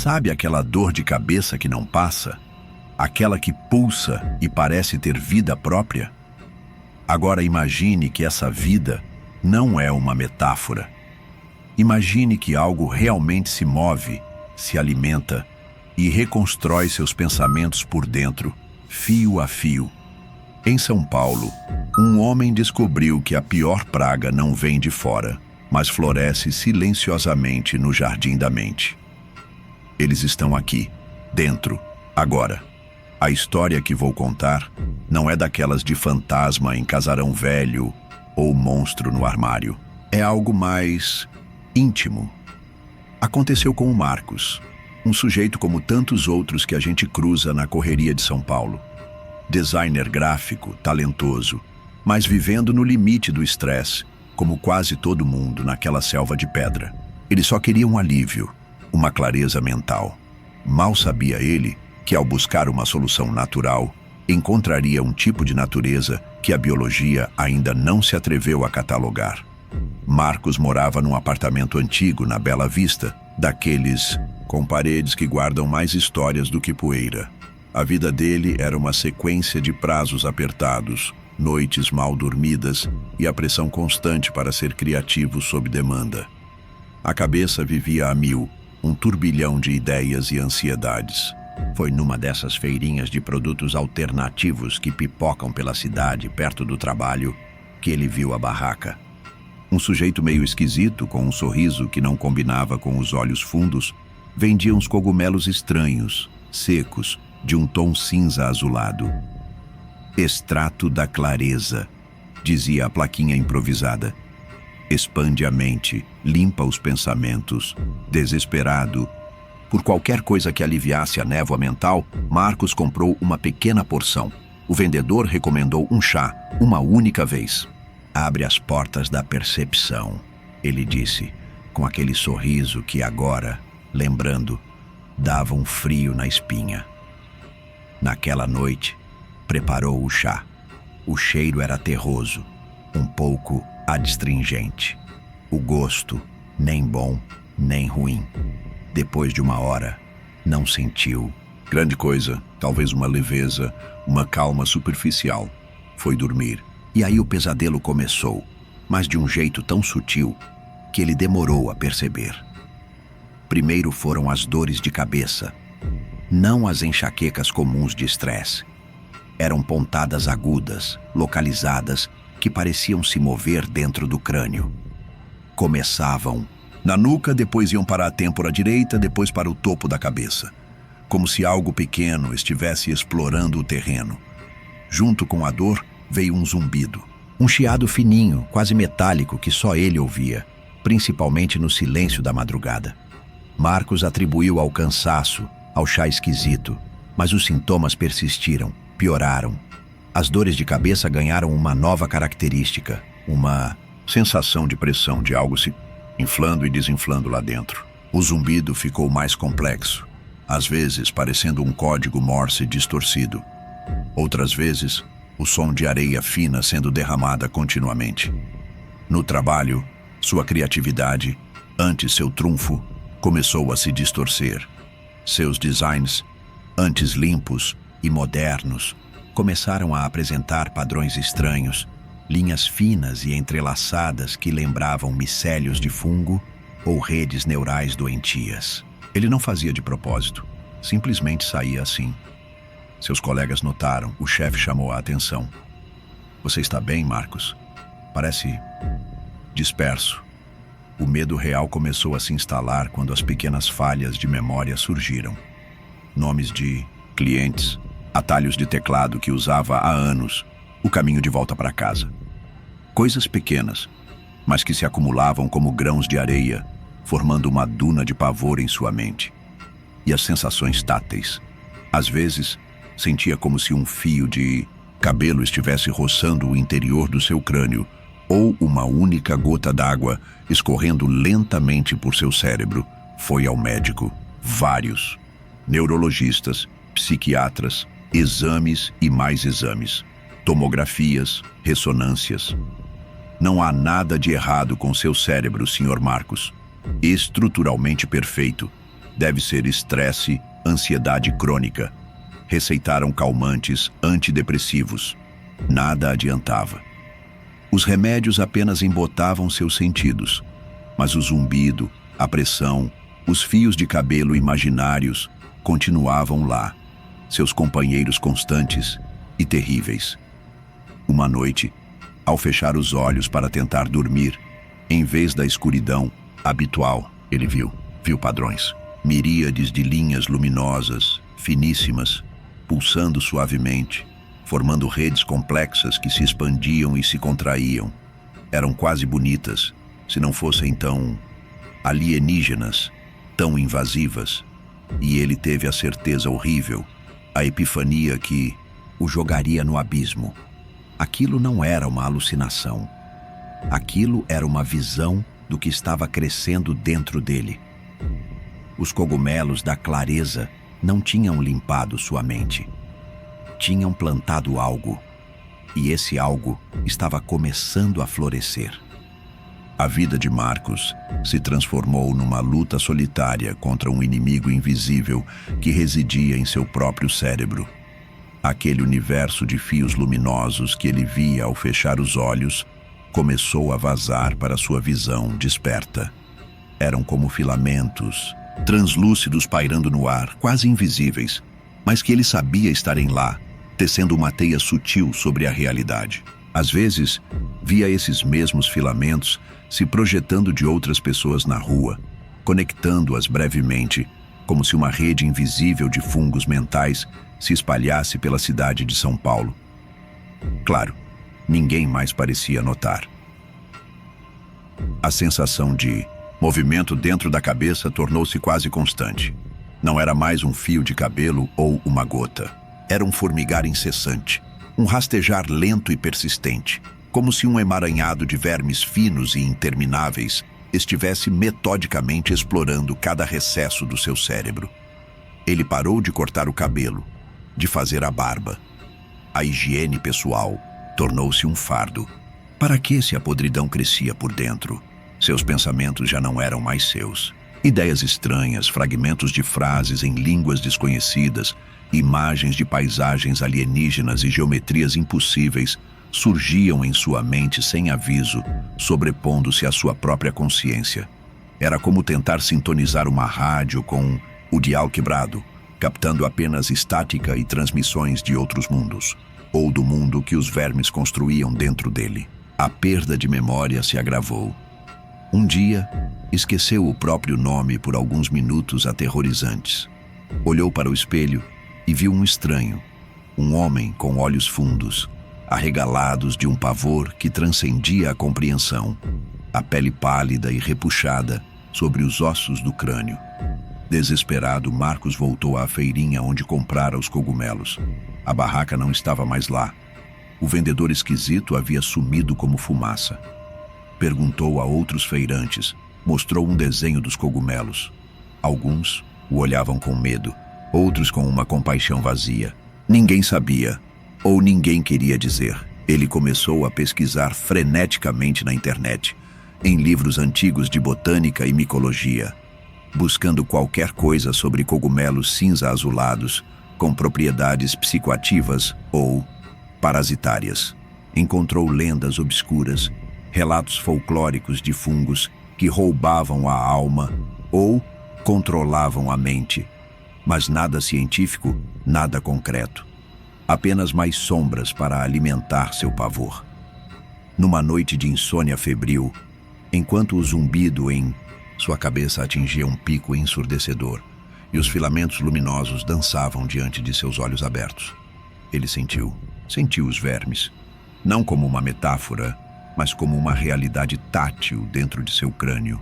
Sabe aquela dor de cabeça que não passa? Aquela que pulsa e parece ter vida própria? Agora imagine que essa vida não é uma metáfora. Imagine que algo realmente se move, se alimenta e reconstrói seus pensamentos por dentro, fio a fio. Em São Paulo, um homem descobriu que a pior praga não vem de fora, mas floresce silenciosamente no jardim da mente. Eles estão aqui, dentro, agora. A história que vou contar não é daquelas de fantasma em casarão velho ou monstro no armário. É algo mais íntimo. Aconteceu com o Marcos, um sujeito como tantos outros que a gente cruza na correria de São Paulo. Designer gráfico, talentoso, mas vivendo no limite do estresse, como quase todo mundo naquela selva de pedra. Ele só queria um alívio, uma clareza mental. Mal sabia ele que, ao buscar uma solução natural, encontraria um tipo de natureza que a biologia ainda não se atreveu a catalogar. Marcos morava num apartamento antigo na Bela Vista, daqueles com paredes que guardam mais histórias do que poeira. A vida dele era uma sequência de prazos apertados, noites mal dormidas e a pressão constante para ser criativo sob demanda. A cabeça vivia a mil, um turbilhão de ideias e ansiedades. Foi numa dessas feirinhas de produtos alternativos que pipocam pela cidade, perto do trabalho, que ele viu a barraca. Um sujeito meio esquisito, com um sorriso que não combinava com os olhos fundos, vendia uns cogumelos estranhos, secos, de um tom cinza azulado. Extrato da clareza, dizia a plaquinha improvisada. Expande a mente, limpa os pensamentos. Desesperado por qualquer coisa que aliviasse a névoa mental, Marcos comprou uma pequena porção. O vendedor recomendou um chá, uma única vez. Abre as portas da percepção, ele disse, com aquele sorriso que agora, lembrando, dava um frio na espinha. Naquela noite, preparou o chá. O cheiro era terroso, um pouco adstringente. O gosto, nem bom, nem ruim. Depois de uma hora, não sentiu grande coisa, talvez uma leveza, uma calma superficial. Foi dormir. E aí o pesadelo começou, mas de um jeito tão sutil que ele demorou a perceber. Primeiro foram as dores de cabeça, não as enxaquecas comuns de estresse. Eram pontadas agudas, localizadas, que pareciam se mover dentro do crânio. Começavam na nuca, depois iam para a têmpora direita, depois para o topo da cabeça, como se algo pequeno estivesse explorando o terreno. Junto com a dor, veio um zumbido. Um chiado fininho, quase metálico, que só ele ouvia, principalmente no silêncio da madrugada. Marcos atribuiu ao cansaço, ao chá esquisito, mas os sintomas persistiram, pioraram. As dores de cabeça ganharam uma nova característica, uma sensação de pressão de algo se inflando e desinflando lá dentro. O zumbido ficou mais complexo, às vezes parecendo um código Morse distorcido. Outras vezes, o som de areia fina sendo derramada continuamente. No trabalho, sua criatividade, antes seu trunfo, começou a se distorcer. Seus designs, antes limpos e modernos, começaram a apresentar padrões estranhos, linhas finas e entrelaçadas que lembravam micélios de fungo ou redes neurais doentias. Ele não fazia de propósito, simplesmente saía assim. Seus colegas notaram, o chefe chamou a atenção. Você está bem, Marcos? Parece disperso. O medo real começou a se instalar quando as pequenas falhas de memória surgiram. Nomes de clientes, atalhos de teclado que usava há anos, o caminho de volta para casa. Coisas pequenas, mas que se acumulavam como grãos de areia, formando uma duna de pavor em sua mente. E as sensações táteis. Às vezes, sentia como se um fio de cabelo estivesse roçando o interior do seu crânio, ou uma única gota d'água escorrendo lentamente por seu cérebro. Foi ao médico, vários, neurologistas, psiquiatras, exames e mais exames, tomografias, ressonâncias. Não há nada de errado com seu cérebro, Sr. Marcos. Estruturalmente perfeito. Deve ser estresse, ansiedade crônica. Receitaram calmantes, antidepressivos. Nada adiantava. Os remédios apenas embotavam seus sentidos, mas o zumbido, a pressão, os fios de cabelo imaginários continuavam lá, seus companheiros constantes e terríveis. Uma noite, ao fechar os olhos para tentar dormir, em vez da escuridão habitual, ele viu padrões. Miríades de linhas luminosas, finíssimas, pulsando suavemente, formando redes complexas que se expandiam e se contraíam. Eram quase bonitas, se não fossem tão alienígenas, tão invasivas. E ele teve a certeza horrível, a epifania que o jogaria no abismo. Aquilo não era uma alucinação. Aquilo era uma visão do que estava crescendo dentro dele. Os cogumelos da clareza não tinham limpado sua mente. Tinham plantado algo, e esse algo estava começando a florescer. A vida de Marcos se transformou numa luta solitária contra um inimigo invisível que residia em seu próprio cérebro. Aquele universo de fios luminosos que ele via ao fechar os olhos começou a vazar para sua visão desperta. Eram como filamentos, translúcidos pairando no ar, quase invisíveis, mas que ele sabia estarem lá, tecendo uma teia sutil sobre a realidade. Às vezes, via esses mesmos filamentos se projetando de outras pessoas na rua, conectando-as brevemente, como se uma rede invisível de fungos mentais se espalhasse pela cidade de São Paulo. Claro, ninguém mais parecia notar. A sensação de movimento dentro da cabeça tornou-se quase constante. Não era mais um fio de cabelo ou uma gota. Era um formigar incessante, um rastejar lento e persistente, como se um emaranhado de vermes finos e intermináveis estivesse metodicamente explorando cada recesso do seu cérebro. Ele parou de cortar o cabelo, de fazer a barba. A higiene pessoal tornou-se um fardo. Para que se a podridão crescia por dentro? Seus pensamentos já não eram mais seus. Ideias estranhas, fragmentos de frases em línguas desconhecidas, imagens de paisagens alienígenas e geometrias impossíveis surgiam em sua mente sem aviso, sobrepondo-se à sua própria consciência. Era como tentar sintonizar uma rádio com o dial quebrado, captando apenas estática e transmissões de outros mundos, ou do mundo que os vermes construíam dentro dele. A perda de memória se agravou. Um dia, esqueceu o próprio nome por alguns minutos aterrorizantes. Olhou para o espelho e viu um estranho, um homem com olhos fundos, arregalados de um pavor que transcendia a compreensão, a pele pálida e repuxada sobre os ossos do crânio. Desesperado, Marcos voltou à feirinha onde comprara os cogumelos. A barraca não estava mais lá. O vendedor esquisito havia sumido como fumaça. Perguntou a outros feirantes, mostrou um desenho dos cogumelos. Alguns o olhavam com medo, outros com uma compaixão vazia. Ninguém sabia, ou ninguém queria dizer. Ele começou a pesquisar freneticamente na internet, em livros antigos de botânica e micologia, buscando qualquer coisa sobre cogumelos cinza-azulados com propriedades psicoativas ou parasitárias. Encontrou lendas obscuras, relatos folclóricos de fungos que roubavam a alma ou controlavam a mente, mas nada científico, nada concreto. Apenas mais sombras para alimentar seu pavor. Numa noite de insônia febril, enquanto o zumbido em sua cabeça atingia um pico ensurdecedor e os filamentos luminosos dançavam diante de seus olhos abertos, ele sentiu os vermes, não como uma metáfora, mas como uma realidade tátil dentro de seu crânio.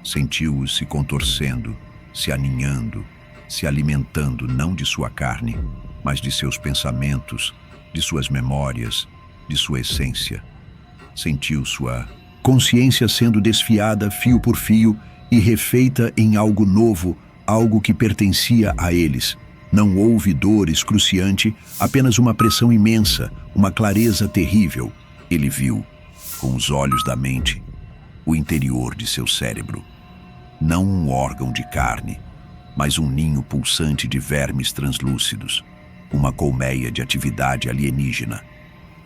Sentiu-os se contorcendo, se aninhando, se alimentando não de sua carne, mas de seus pensamentos, de suas memórias, de sua essência. Sentiu sua consciência sendo desfiada fio por fio e refeita em algo novo, algo que pertencia a eles. Não houve dor excruciante, apenas uma pressão imensa, uma clareza terrível. Ele viu, com os olhos da mente, o interior de seu cérebro. Não um órgão de carne, mas um ninho pulsante de vermes translúcidos, uma colmeia de atividade alienígena,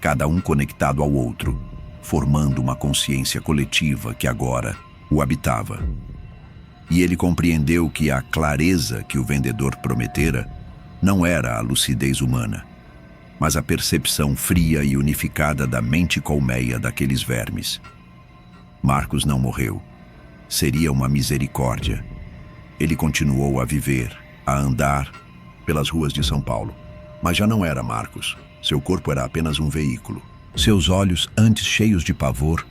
cada um conectado ao outro, formando uma consciência coletiva que agora o habitava. E ele compreendeu que a clareza que o vendedor prometera não era a lucidez humana, mas a percepção fria e unificada da mente colmeia daqueles vermes. Marcos não morreu. Seria uma misericórdia. Ele continuou a viver, a andar pelas ruas de São Paulo. Mas já não era Marcos. Seu corpo era apenas um veículo. Seus olhos, antes cheios de pavor,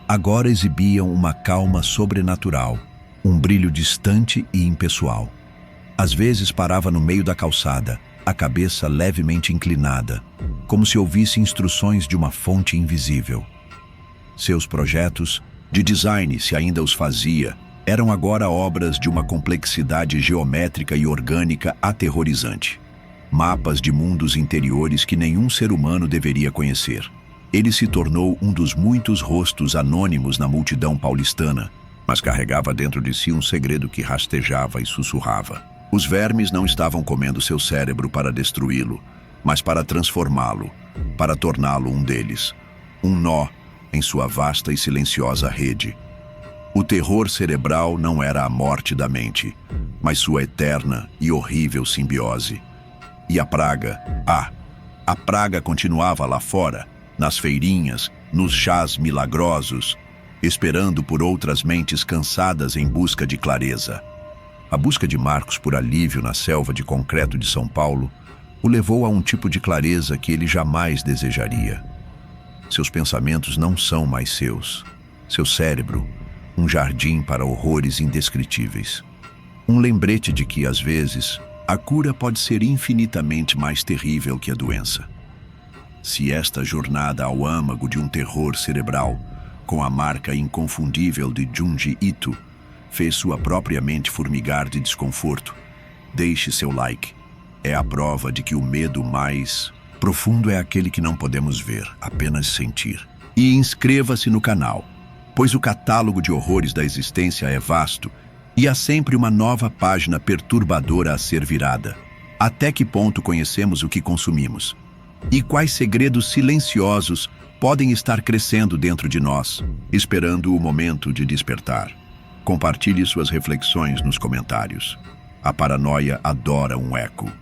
agora exibiam uma calma sobrenatural, um brilho distante e impessoal. Às vezes parava no meio da calçada, a cabeça levemente inclinada, como se ouvisse instruções de uma fonte invisível. Seus projetos, de design, se ainda os fazia, eram agora obras de uma complexidade geométrica e orgânica aterrorizante. Mapas de mundos interiores que nenhum ser humano deveria conhecer. Ele se tornou um dos muitos rostos anônimos na multidão paulistana, mas carregava dentro de si um segredo que rastejava e sussurrava. Os vermes não estavam comendo seu cérebro para destruí-lo, mas para transformá-lo, para torná-lo um deles, um nó em sua vasta e silenciosa rede. O terror cerebral não era a morte da mente, mas sua eterna e horrível simbiose. E a praga, a praga continuava lá fora, nas feirinhas, nos chás milagrosos, esperando por outras mentes cansadas em busca de clareza. A busca de Marcos por alívio na selva de concreto de São Paulo o levou a um tipo de clareza que ele jamais desejaria. Seus pensamentos não são mais seus. Seu cérebro, um jardim para horrores indescritíveis. Um lembrete de que, às vezes, a cura pode ser infinitamente mais terrível que a doença. Se esta jornada ao âmago de um terror cerebral, com a marca inconfundível de Junji Ito, fez sua própria mente formigar de desconforto, deixe seu like. É a prova de que o medo mais profundo é aquele que não podemos ver, apenas sentir. E inscreva-se no canal, pois o catálogo de horrores da existência é vasto e há sempre uma nova página perturbadora a ser virada. Até que ponto conhecemos o que consumimos? E quais segredos silenciosos podem estar crescendo dentro de nós, esperando o momento de despertar? Compartilhe suas reflexões nos comentários. A paranoia adora um eco.